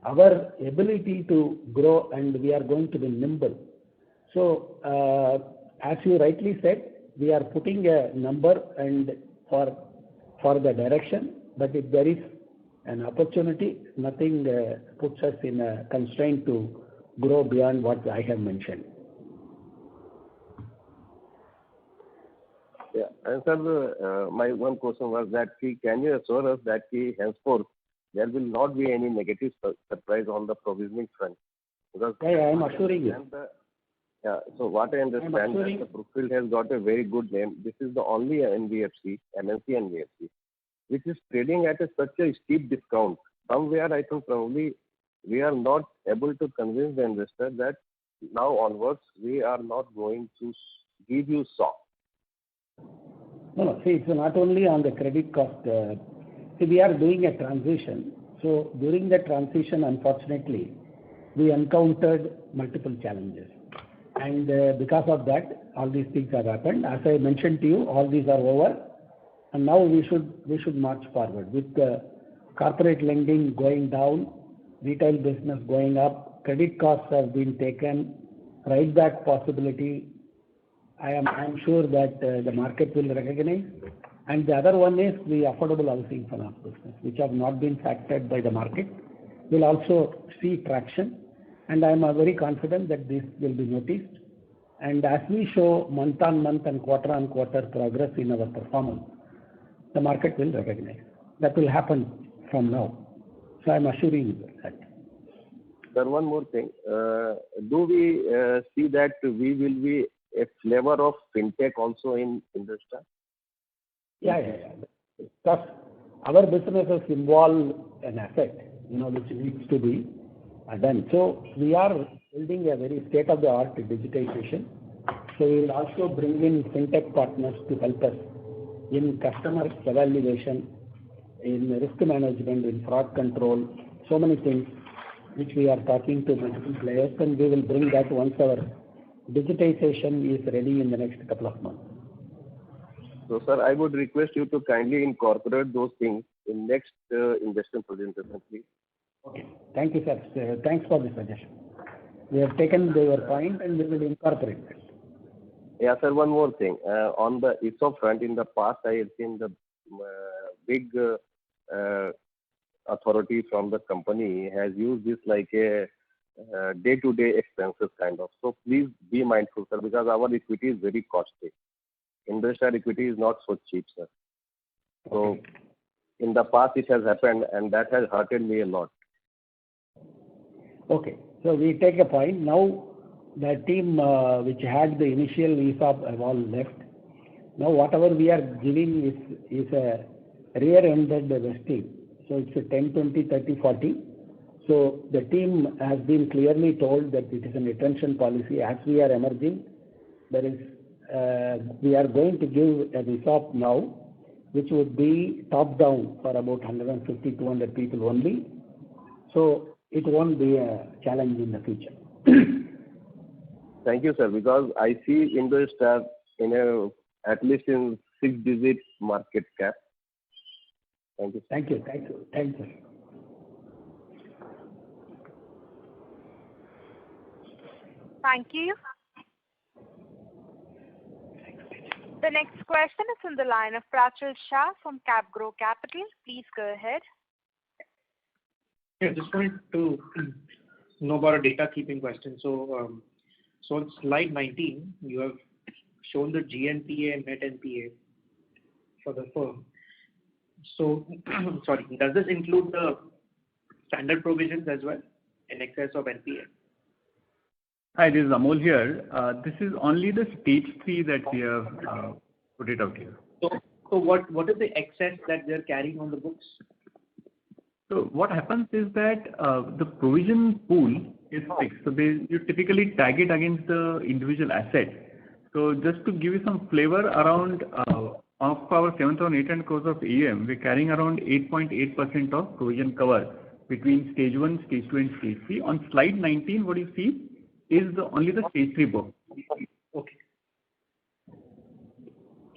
our ability to grow and we are going to be nimble. So, as you rightly said, we are putting a number and for the direction, but if there is an opportunity, nothing puts us in a constraint to grow beyond what I have mentioned. Yeah, and sir, my one question was that can you assure us that henceforth there will not be any negative surprise on the provisioning front? Because I am assuring you. So what I understand that the Brookfield has got a very good name. This is the only NBFC, MNC NBFC, which is trading at such a steep discount. Somewhere I think probably we are not able to convince the investor that now onwards we are not going to give you soft. No, see, it's not only on the credit cost. See, we are doing a transition. So during the transition, unfortunately, we encountered multiple challenges. And because of that, all these things have happened. As I mentioned to you, all these are over. And now we should march forward with the corporate lending going down, retail business going up, credit costs have been taken, write back possibility. I am sure that the market will recognize. And the other one is the affordable housing finance business, which have not been factored by the market, will also see traction. And I am very confident that this will be noticed. And as we show month on month and quarter on quarter progress in our performance, the market will recognize. That will happen from now. So I am assuring you that. Sir, one more thing. Do we see that we will be a flavor of fintech also in Indostar? Yeah. Because our businesses involve an asset, which needs to be done. So we are building a very state-of-the-art digitization. So we will also bring in fintech partners to help us in customer evaluation, in risk management, in fraud control, so many things which we are talking to multiple players, and we will bring that once our digitization is ready in the next couple of months. So, sir, I would request you to kindly incorporate those things in next investment presentation, please. Okay. Thank you, sir. Thanks for the suggestion. We have taken your point and we will incorporate it. Yeah, sir, one more thing. On the ESOP front, in the past, I have seen the big authority from the company has used this like a day-to-day expenses kind of. So please be mindful, sir, because our equity is very costly. Indostar equity is not so cheap, sir. So in the past it has happened and that has hurted me a lot. Okay. So we take a point. Now the team which had the initial ESOP have all left. Now whatever we are giving is a rear-ended vesting. So it's a 10, 20, 30, 40. So the team has been clearly told that it is an retention policy. As we are emerging, we are going to give a ESOP now, which would be top down for about 150, 200 people only. So it won't be a challenge in the future. Thank you, sir, because I see Indostar at least in 6-digit market cap. Thank you. Thank you. Thank you. Thank you. The next question is on the line of Prachul Shah from CapGrow Capital. Please go ahead. Yeah, just wanted to know about a data keeping question. So on slide 19, you have shown the GNPA and net NPA for the firm. So, sorry, does this include the standard provisions as well in excess of NPA? Hi, this is Amol here. This is only the stage 3 that we have put it out here. So what is the excess that they're carrying on the books? So what happens is that the provision pool is fixed. So you typically tag it against the individual asset. So just to give you some flavor, around of our 7,800 crores of AUM, we're carrying around 8.8% of provision cover between stage 1, stage 2 and stage 3. On slide 19, what you see is only the stage 3 book.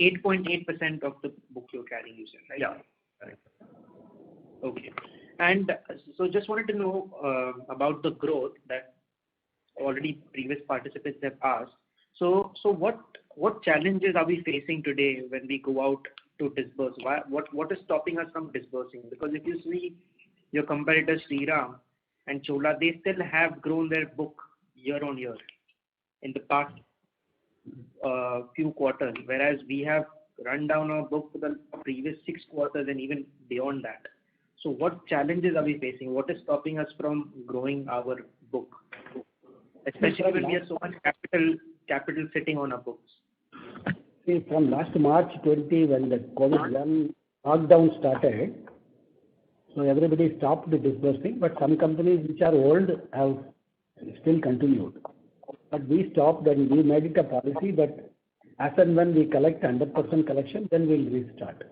8.8% of the book you're carrying, you said, right? Yeah. Correct. Okay. And so just wanted to know about the growth that already previous participants have asked. So what challenges are we facing today when we go out to disburse? What is stopping us from disbursing? Because if you see your competitors, Shriram and Chola, they still have grown their book year on year in the past few quarters, whereas we have run down our book for the previous 6 quarters and even beyond that. So what challenges are we facing? What is stopping us from growing our book, especially when we have so much capital sitting on our books? See, from last March 20, when the COVID-1 lockdown started, so everybody stopped the disbursing, but some companies which are old have still continued. But we stopped and we made it a policy that as and when we collect 100% collection, then we'll restart.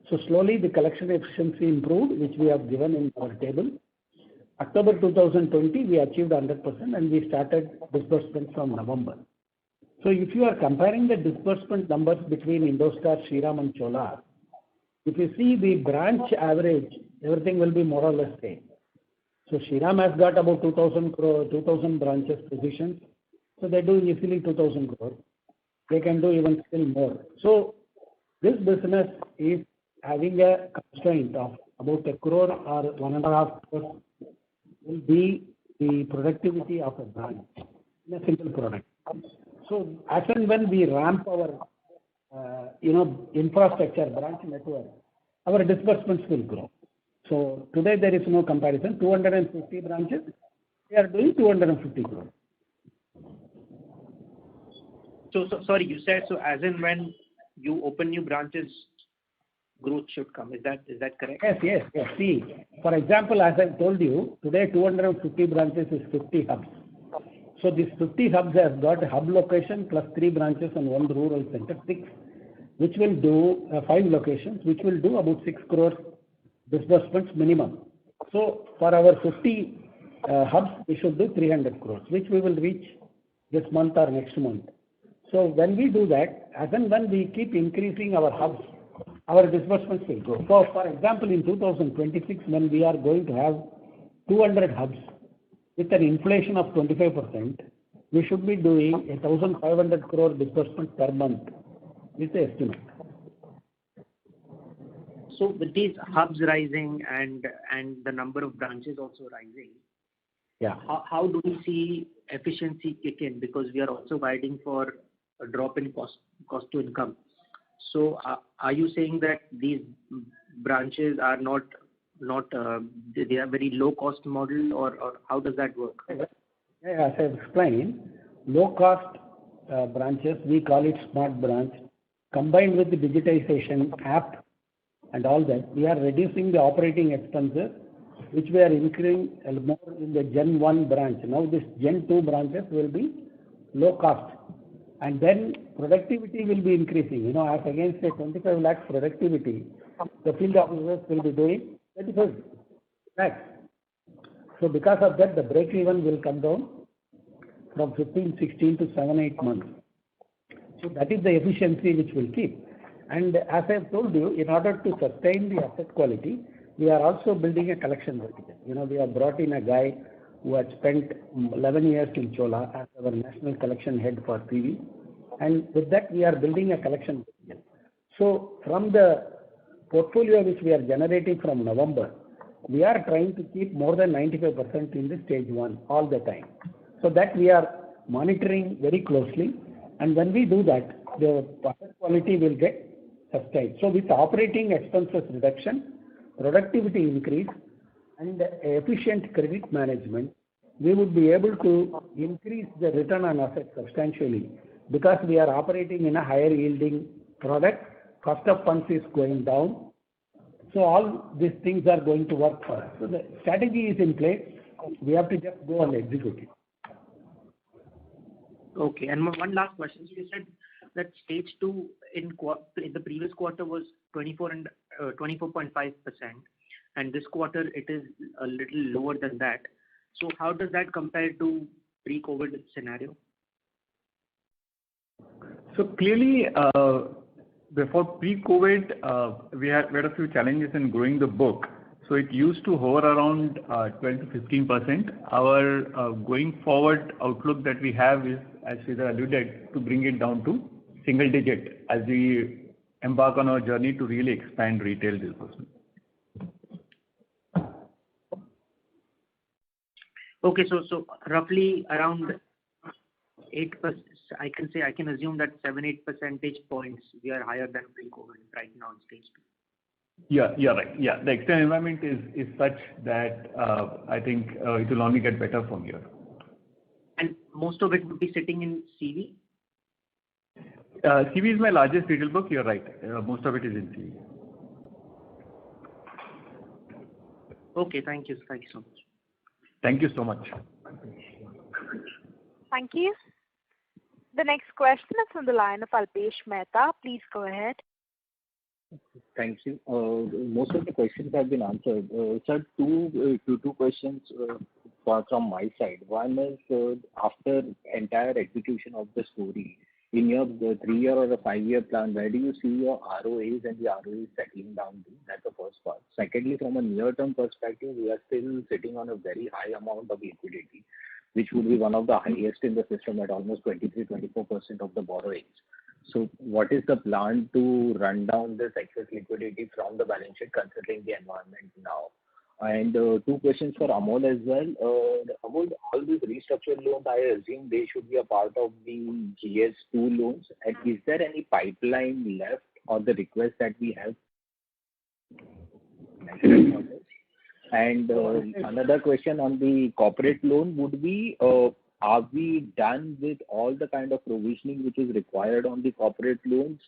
So slowly the collection efficiency improved, which we have given in our table. October 2020, we achieved 100% and we started disbursement from November. So if you are comparing the disbursement numbers between Indostar, Shriram and Chola, if you see the branch average, everything will be more or less same. So Shriram has got about 2,000 branches positions. So they do easily 2,000 crores. They can do even still more. So this business is having a constraint of about 1 crore or 1.5 crores will be the productivity of a branch in a single product. So as and when we ramp our infrastructure branch network, our disbursements will grow. So today there is no comparison. 250 branches, we are doing 250 crores. So sorry, you said so as and when you open new branches, growth should come. Is that correct? Yes. See, for example, as I told you, today 250 branches is 50 hubs. So these 50 hubs have got a hub location plus 3 branches and 1 rural center, 6, which will do 5 locations, which will do about 6 crores disbursements minimum. So for our 50 hubs, we should do 300 crores, which we will reach this month or next month. So when we do that, as and when we keep increasing our hubs, our disbursements will grow. So for example, in 2026, when we are going to have 200 hubs with an inflation of 25%, we should be doing 1,500 crore disbursement per month is the estimate. So with these hubs rising and the number of branches also rising, yeah, how do we see efficiency kick in? Because we are also guiding for a drop in cost to income. So are you saying that these branches are not they are very low cost model, or how does that work? Yeah, as I explained, low cost branches, we call it smart branch, combined with the digitization app and all that, we are reducing the operating expenses, which we are incurring more in the Gen 1 branch. Now this Gen 2 branches will be low cost. And then productivity will be increasing. As against a 25 lakhs productivity, the field officers will be doing 25 lakhs. So because of that, the break even will come down from 15, 16 to 7-8 months. So that is the efficiency which will keep. And as I have told you, in order to sustain the asset quality, we are also building a collection vertical. We have brought in a guy who had spent 11 years in Chola as our national collection head for PV. And with that, we are building a collection vertical. So from the portfolio which we are generating from November, we are trying to keep more than 95% in the stage 1 all the time. So that we are monitoring very closely. And when we do that, the asset quality will get sustained. So with operating expenses reduction, productivity increase, and efficient credit management, we would be able to increase the return on assets substantially because we are operating in a higher yielding product. Cost of funds is going down. So all these things are going to work for us. So the strategy is in place. We have to just go and execute it. Okay. And one last question. So you said that stage 2 in the previous quarter was 24.5%. And this quarter it is a little lower than that. So how does that compare to pre-COVID scenario? So clearly, before pre-COVID, we had a few challenges in growing the book. So it used to hover around 12 to 15%. Our going forward outlook that we have is, as Sridhar alluded, to bring it down to single digit as we embark on our journey to really expand retail disbursement. Okay, so roughly around 8%. I can assume that 7-8 percentage points we are higher than pre-COVID right now in stage 2. Yeah, you're right. Yeah, the external environment is such that I think it will only get better from here. And most of it would be sitting in CV? CV is my largest retail book. You're right. Most of it is in CV. Okay, thank you. Thank you so much. Thank you so much. Thank you. The next question is from the line of Alpesh Mehta. Please go ahead. Thank you. Most of the questions have been answered. Sir, two questions from my side. One is after entire execution of the story, in your 3-year or a 5-year plan, where do you see your ROAs and the ROEs settling down to? That's the first part. Secondly, from a near-term perspective, we are still sitting on a very high amount of liquidity, which would be one of the highest in the system at almost 23-24% of the borrowings. So what is the plan to run down this excess liquidity from the balance sheet considering the environment now? And two questions for Amol as well. Amol, all these restructured loans, I assume they should be a part of the GS2 loans. And is there any pipeline left or the request that we have? And another question on the corporate loan would be, are we done with all the kind of provisioning which is required on the corporate loans?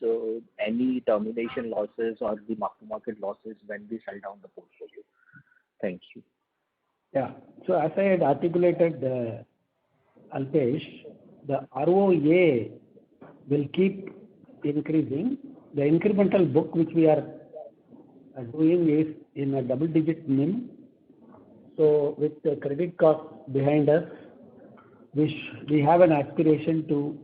Any termination losses or the market losses when we sell down the portfolio? Thank you. Yeah. So as I had articulated, Alpesh, the ROA will keep increasing. The incremental book which we are doing is in a double-digit NIM. So with the credit cost behind us, we have an aspiration to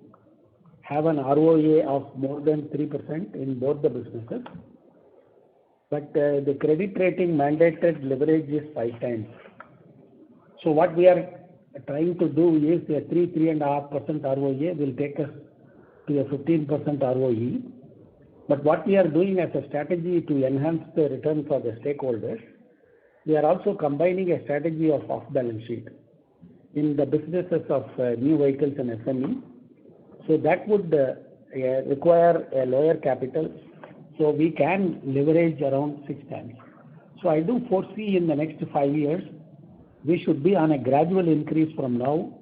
have an ROA of more than 3% in both the businesses. But the credit rating mandated leverage is 5 times. So what we are trying to do is a 3.5% ROA will take us to a 15% ROE. But what we are doing as a strategy to enhance the return for the stakeholders, we are also combining a strategy of off-balance sheet in the businesses of new vehicles and SME. So that would require a lower capital. So we can leverage around 6 times. So I do foresee in the next 5 years, we should be on a gradual increase from now,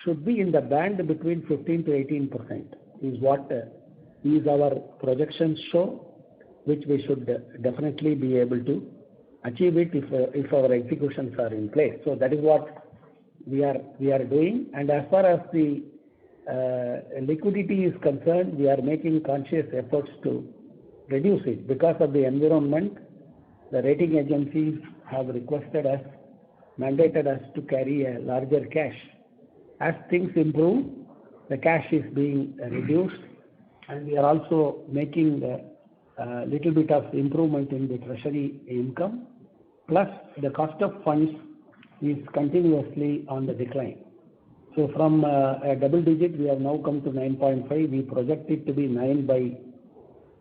should be in the band between 15 to 18% is what is our projections show, which we should definitely be able to achieve it if our executions are in place. So that is what we are doing. And as far as the liquidity is concerned, we are making conscious efforts to reduce it because of the environment. The rating agencies have requested us, mandated us to carry a larger cash. As things improve, the cash is being reduced, and we are also making a little bit of improvement in the treasury income. Plus, the cost of funds is continuously on the decline. So from a double digit, we have now come to 9.5. We project it to be 9 by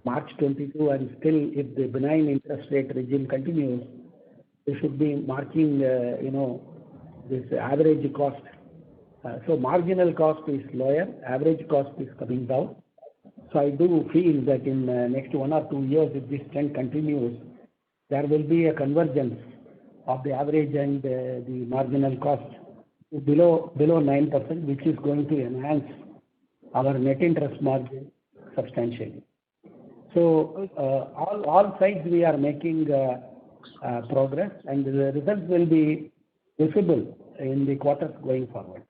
March 22, and still, if the benign interest rate regime continues, we should be marking, this average cost. So marginal cost is lower, average cost is coming down. So I do feel that in the next 1 or 2 years, if this trend continues, there will be a convergence of the average and the marginal cost below 9%, which is going to enhance our net interest margin substantially. So all sides we are making progress, and the results will be visible in the quarters going forward.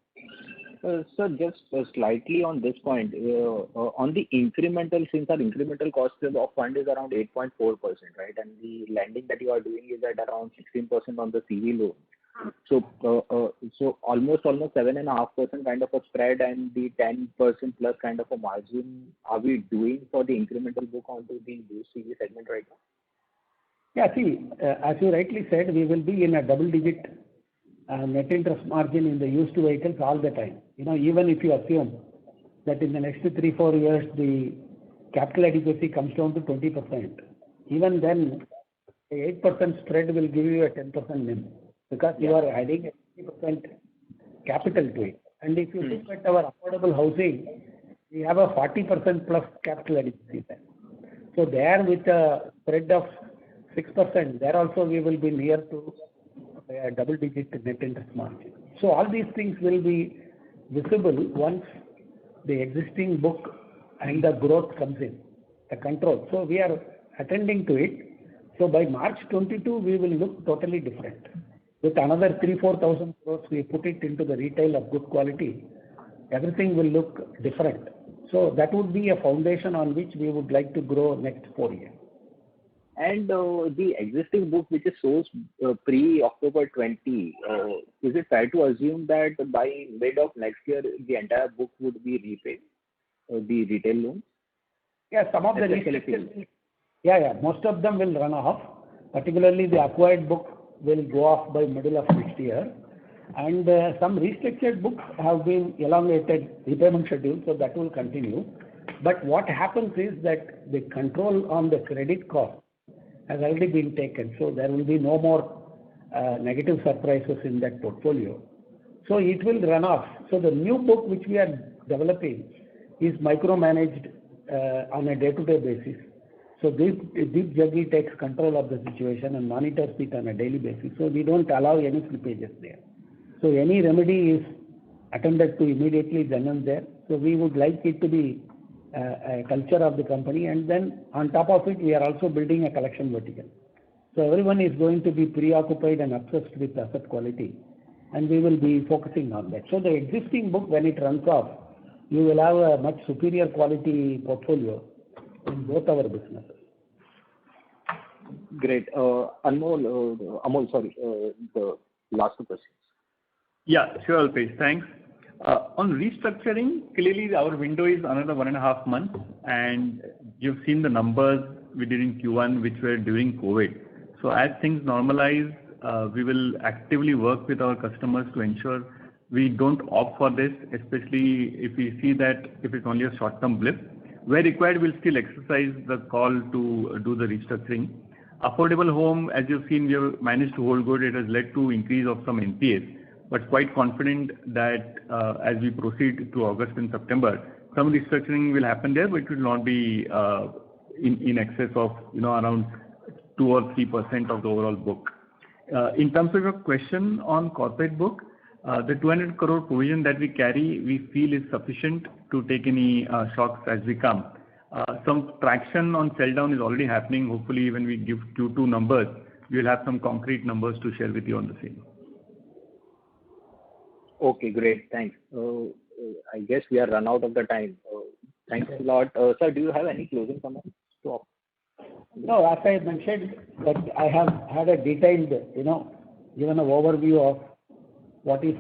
Sir, just slightly on this point, on the incremental, since our incremental cost of fund is around 8.4%, right? And the lending that you are doing is at around 16% on the CV loan. So almost 7.5% kind of a spread and the 10% plus kind of a margin are we doing for the incremental book onto the used CV segment right now? Yeah, see, as you rightly said, we will be in a double-digit net interest margin in the used vehicles all the time. Even if you assume that in the next 3-4 years the capital adequacy comes down to 20%, even then the 8% spread will give you a 10% NIM because you are adding a 50% capital to it. And if you look at our affordable housing, we have a 40% plus capital adequacy there. So there with a spread of 6%, there also we will be near to a double-digit net interest margin. So all these things will be visible once the existing book and the growth comes in, the control. So we are attending to it. So by March 22, we will look totally different. With another 3,000-4,000 crores, we put it into the retail of good quality, everything will look different. So that would be a foundation on which we would like to grow next 4 years. And the existing book which is sourced pre-October 20, is it fair to assume that by mid of next year, the entire book would be repaid, the retail loans? Yeah, some of the most of them will run off. Particularly the acquired book will go off by middle of next year. And some restructured books have been elongated repayment schedule, so that will continue. But what happens is that the control on the credit cost has already been taken. So there will be no more negative surprises in that portfolio. So it will run off. So the new book which we are developing is micromanaged on a day-to-day basis. So Deep Jaggi takes control of the situation and monitors it on a daily basis. So we don't allow any slippages there. So any remedy is attended to immediately then and there. So we would like it to be a culture of the company, and then on top of it, we are also building a collection vertical. So everyone is going to be preoccupied and obsessed with asset quality, and we will be focusing on that. So the existing book, when it runs off, you will have a much superior quality portfolio in both our businesses. Great. Amol, sorry, the last two questions. Yeah, sure, Alpesh. Thanks. On restructuring, clearly our window is another 1.5 months, and you've seen the numbers we did in Q1, which were during COVID. So as things normalize, we will actively work with our customers to ensure we don't opt for this, especially if we see that if it's only a short-term blip. Where required, we'll still exercise the call to do the restructuring. Affordable home, as you've seen, we have managed to hold good. It has led to increase of some NPAs. But quite confident that as we proceed to August and September, some restructuring will happen there, but it will not be in excess of around 2 or 3% of the overall book. In terms of your question on corporate book, the 200 crore provision that we carry, we feel is sufficient to take any shocks as we come. Some traction on sell down is already happening. Hopefully, when we give Q2 numbers, we will have some concrete numbers to share with you on the same. Okay, great. Thanks. I guess we are run out of the time. Thanks a lot. Sir, do you have any closing comments to offer? No, as I mentioned, that I have had a detailed, given an overview of what is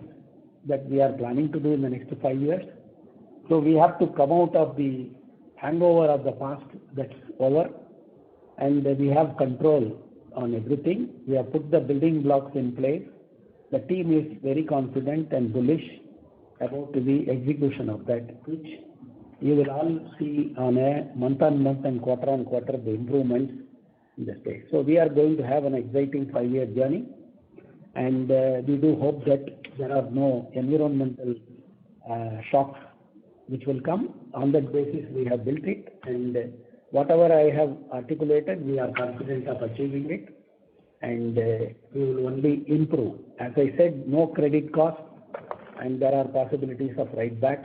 that we are planning to do in the next 5 years. So we have to come out of the hangover of the past that's over, and we have control on everything. We have put the building blocks in place. The team is very confident and bullish about the execution of that, which you will all see on a month-on-month and quarter-on-quarter the improvements in the space. So we are going to have an exciting 5-year journey, and we do hope that there are no environmental shocks which will come. On that basis, we have built it, and whatever I have articulated, we are confident of achieving it, and we will only improve. As I said, no credit cost, and there are possibilities of write back.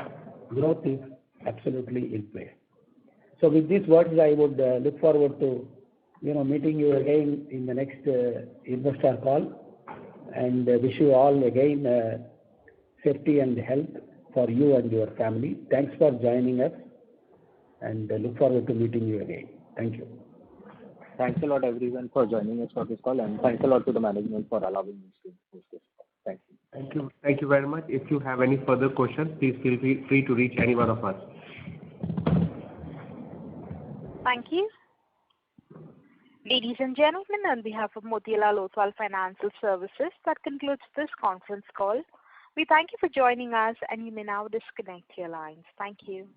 Growth is absolutely in place. So with these words, I would look forward to meeting you again in the next investor call, and wish you all again safety and health for you and your family. Thanks for joining us, and look forward to meeting you again. Thank you. Thanks a lot, everyone, for joining us for this call, and thanks a lot to the management for allowing us to host this call. Thank you. Thank you. Thank you very much. If you have any further questions, please feel free to reach any one of us. Thank you. Ladies and gentlemen, on behalf of Motilal Oswal Financial Services, that concludes this conference call. We thank you for joining us, and you may now disconnect your lines. Thank you.